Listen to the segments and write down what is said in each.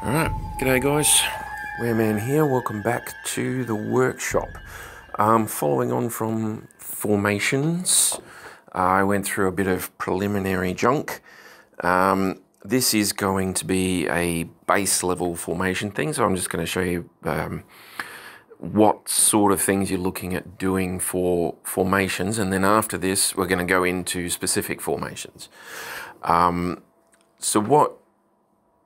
Alright, g'day guys, Wereman here, welcome back to the workshop. Following on from formations, I went through a bit of preliminary junk. This is going to be a base level formation thing, so I'm just going to show you what sort of things you're looking at doing for formations, and then after this we're going to go into specific formations. So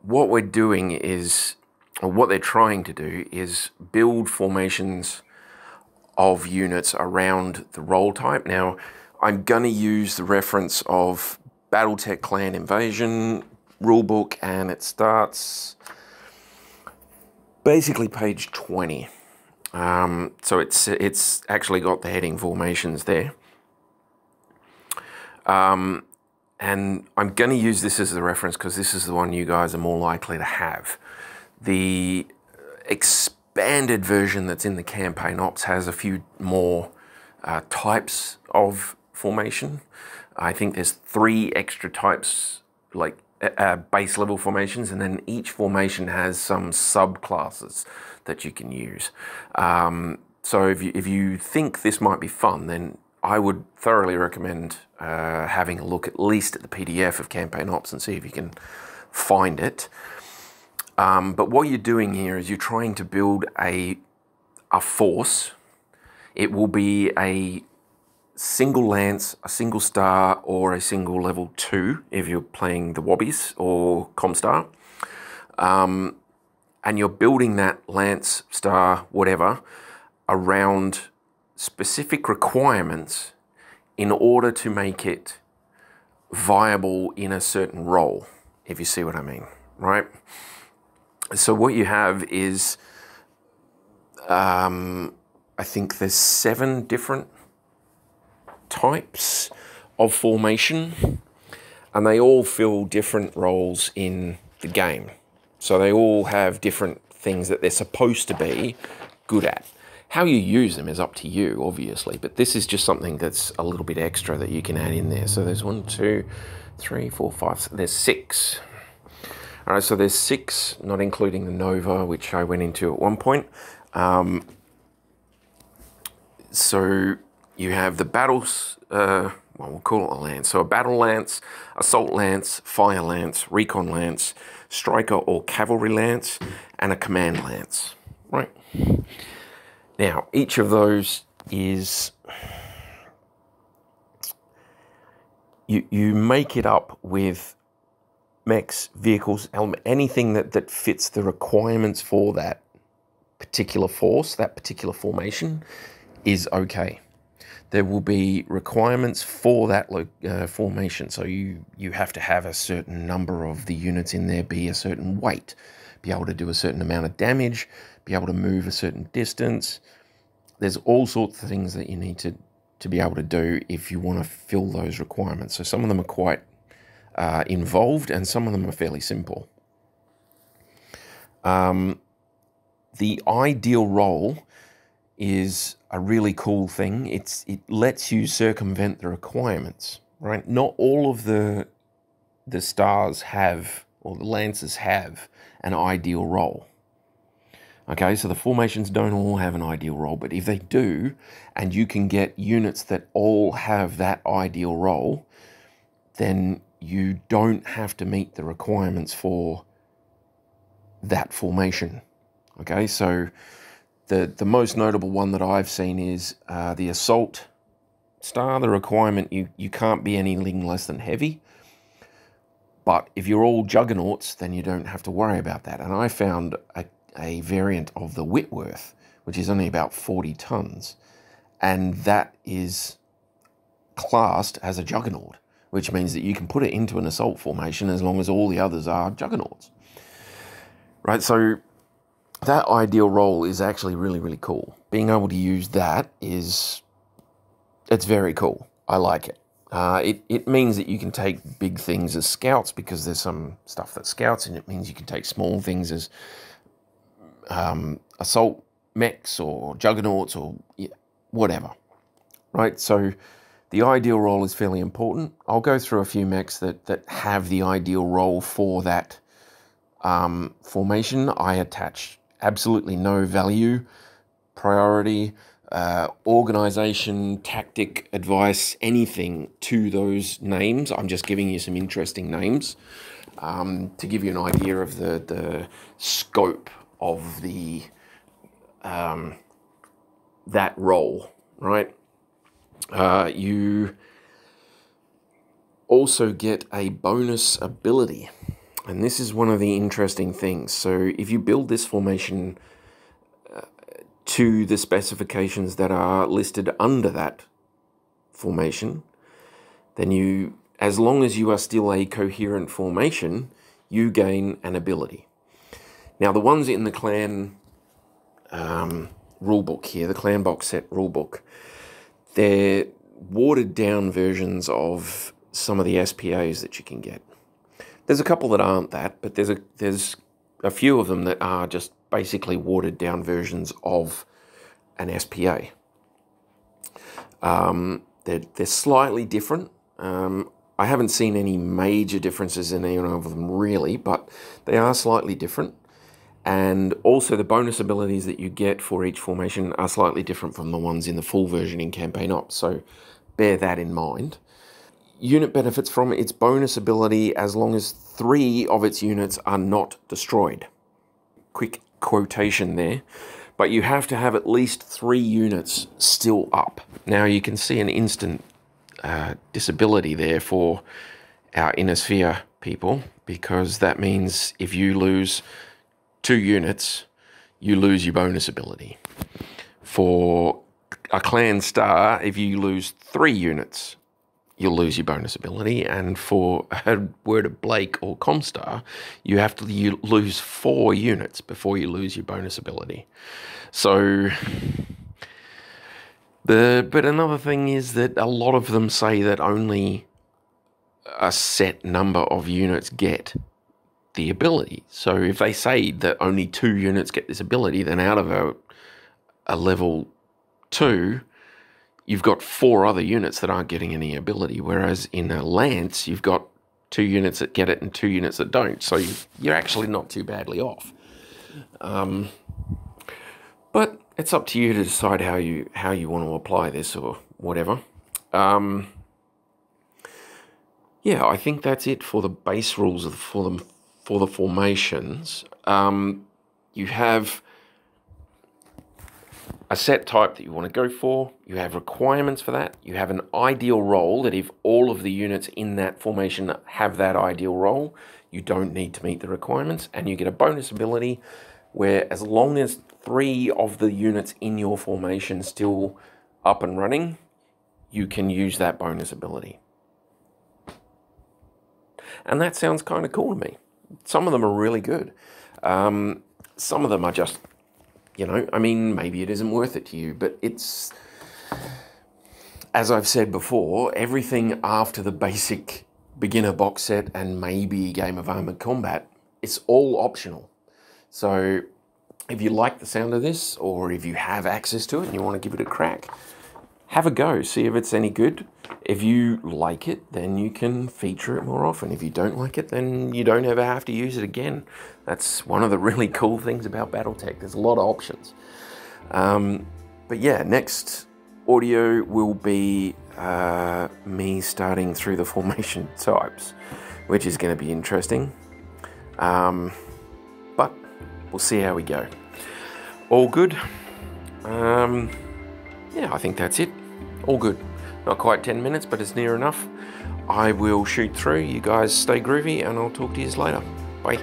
what we're doing is, or what they're trying to do is build formations of units around the role type. Now, I'm going to use the reference of BattleTech Clan Invasion rulebook, and it starts basically page 20. So it's actually got the heading formations there. And I'm going to use this as a reference because this is the one you guys are more likely to have. The expanded version that's in the campaign ops has a few more types of formation. I think there's 3 extra types, like base level formations, and then each formation has some subclasses that you can use. So if you think this might be fun, then I would thoroughly recommend having a look at least at the PDF of Campaign Ops and see if you can find it. But what you're doing here is you're trying to build a force. It will be a single lance, a single star, or a single level 2 if you're playing the Wobbies or Comstar. And you're building that lance, star, whatever, around specific requirements in order to make it viable in a certain role, if you see what I mean, right? So what you have is, I think there's 7 different types of formation, and they all fill different roles in the game. So they all have different things that they're supposed to be good at. How you use them is up to you, obviously, but this is just something that's a little bit extra that you can add in there. So there's 1, 2, 3, 4, 5, there's 6. All right, so there's 6, not including the Nova, which I went into at one point. So you have the battles, well, we'll call it a lance. So a battle lance, assault lance, fire lance, recon lance, striker or cavalry lance, and a command lance, right? Now, each of those is, you make it up with mechs, vehicles, anything that fits the requirements for that particular force, that particular formation, is okay. There will be requirements for that formation, so you have to have a certain number of the units in there, be a certain weight, be able to do a certain amount of damage, be able to move a certain distance. There's all sorts of things that you need to be able to do if you want to fill those requirements. So some of them are quite involved, and some of them are fairly simple. The ideal role is a really cool thing. It lets you circumvent the requirements, right? Not all of the stars have, or the lances have, an ideal role. Okay, so the formations don't all have an ideal role, but if they do, and you can get units that all have that ideal role, then you don't have to meet the requirements for that formation. Okay, so the most notable one that I've seen is the assault star. The requirement, you can't be anything less than heavy. But if you're all juggernauts, then you don't have to worry about that. And I found a variant of the Whitworth, which is only about 40 tons. And that is classed as a juggernaut, which means that you can put it into an assault formation as long as all the others are juggernauts. Right, so that ideal role is actually really, really cool. Being able to use that it's very cool. I like it. It means that you can take big things as scouts, because there's some stuff that scouts, and it means you can take small things as assault mechs or juggernauts or whatever, right? So the ideal role is fairly important. I'll go through a few mechs that have the ideal role for that formation, I attach absolutely no value, priority, organization, tactic, advice, anything to those names. I'm just giving you some interesting names to give you an idea of the scope of the that role, right? You also get a bonus ability, and this is one of the interesting things. So if you build this formation to the specifications that are listed under that formation, then you, as long as you are still a coherent formation, you gain an ability. Now, the ones in the clan rulebook here, the clan box set rulebook, they're watered down versions of some of the SPAs that you can get. There's a couple that aren't that, but there's a few of them that are just basically watered down versions of an SPA. They're slightly different. I haven't seen any major differences in any of them really, but they are slightly different. And also the bonus abilities that you get for each formation are slightly different from the ones in the full version in Campaign Ops, so bear that in mind. Unit benefits from its bonus ability as long as 3 of its units are not destroyed. Quick quotation there. But you have to have at least 3 units still up. Now you can see an instant disability there for our Inner Sphere people, because that means if you lose 2 units, you lose your bonus ability. For a clan star, if you lose 3 units, you'll lose your bonus ability. And for a Word of Blake or Comstar, you have to lose 4 units before you lose your bonus ability. So, but another thing is that a lot of them say that only a set number of units get the ability. So if they say that only 2 units get this ability, then out of a level 2, you've got 4 other units that aren't getting any ability. Whereas in a Lance, you've got 2 units that get it and 2 units that don't. So you're actually not too badly off. But it's up to you to decide how you want to apply this or whatever. Yeah, I think that's it for the base rules for the formations. You have a set type that you want to go for. You have requirements for that. You have an ideal role that if all of the units in that formation have that ideal role, you don't need to meet the requirements. And you get a bonus ability where as long as 3 of the units in your formation still up and running, you can use that bonus ability. And that sounds kind of cool to me. Some of them are really good. Some of them are just, you know, I mean, maybe it isn't worth it to you, but it's, as I've said before, everything after the basic beginner box set and maybe Game of Armored Combat, it's all optional. So if you like the sound of this, or if you have access to it and you want to give it a crack, have a go, see if it's any good. If you like it, then you can feature it more often. If you don't like it, then you don't ever have to use it again. That's one of the really cool things about BattleTech. There's a lot of options. But yeah, next audio will be me starting through the formation types, which is going to be interesting. But we'll see how we go. All good. Yeah, I think that's it. All good. Not quite 10 minutes, but it's near enough. I will shoot through. You guys stay groovy, and I'll talk to you later. Bye.